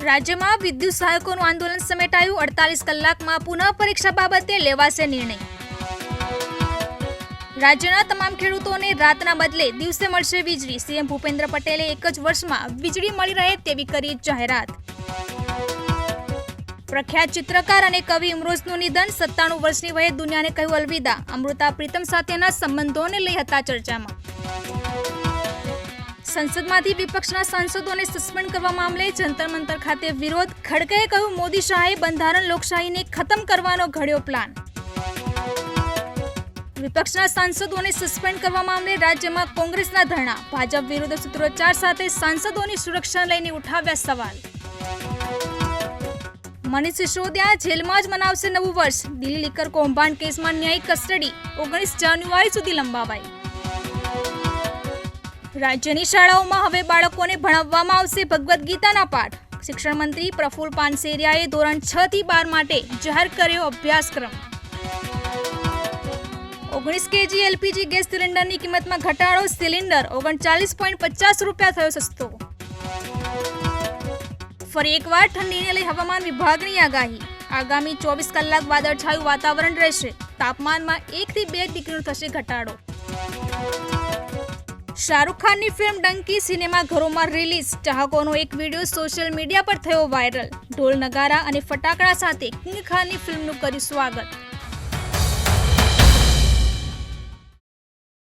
રાજ્યમાં વિદ્યુત સહાયકોનું આંદોલન સમેટાયું। 48 કલાકમાં પુનઃ પરીક્ષા બાબતે લેવાશે નિર્ણય। રાજ્યના તમામ ખેડૂતોને રાતના બદલે દિવસે મળશે વીજળી। સીએમ ભૂપેન્દ્ર પટેલે એક જ વર્ષમાં વીજળી મળી રહે તેવી કરી જાહેરાત। પ્રખ્યાત ચિત્રકાર અને કવિ ઇમરોઝનું નિધન। 97 વર્ષની વયે દુનિયાને કહ્યું અલવિદા। અમૃતા પ્રીતમ સાથેના સંબંધોને લઈ હતા ચર્ચામાં। સંસદમાંથી વિપક્ષના સાંસદોને સસ્પેન્ડ કરવા મામલે જંતર મંતર ખાતે વિરોધ। ખડગેએ કહ્યું મોદી શાહે બંધારણ લોકશાહીને ખતમ કરવાનો ઘડ્યો પ્લાન। વિપક્ષના સાંસદોને સસ્પેન્ડ કરવા મામલે રાજ્યમાં કોંગ્રેસના ધરણા। ભાજપ વિરુદ્ધ સૂત્રોચ્ચાર સાથે સાંસદોની સુરક્ષા લઈને ઉઠાવ્યા સવાલ। મનીષ સિસોદિયા જેલમાં જ મનાવશે નવું વર્ષ। દિલ્હી લીકર કૌભાંડ કેસમાં ન્યાયિક કસ્ટડી 19 જાન્યુઆરી સુધી લંબાવાઈ। રાજ્યની શાળાઓમાં હવે બાળકોને ભણાવવામાં આવશે ભગવદ્ ગીતાના પાઠ। શિક્ષણ મંત્રી પ્રફુલ્લ પાનસેરિયાએ ધોરણ 6 થી 12 માટે જાહેર કર્યો અભ્યાસક્રમ। 19 કેજી એલપીજી ગેસ સિલિન્ડરની કિંમતમાં ઘટાડો। સિલિન્ડર 39.50 રૂપિયા થયો સસ્તો। ફરી એકવાર ઠંડીને લઈ હવામાન વિભાગની આગાહી। આગામી 24 કલાક વાદળછાયું વાતાવરણ રહેશે। તાપમાનમાં 1 થી 2 ડિગ્રીનો થશે ઘટાડો। શાહરૂખ ખાનની ફિલ્મ ડંકી સિનેમાઘરોમાં રિલીઝ। ચાહકોનો એક વિડીયો સોશિયલ મીડિયા પર થયો વાયરલ। ઢોલ નગારા અને ફટાકડા સાથે કિંગ ખાનની ફિલ્મનું કર્યું સ્વાગત।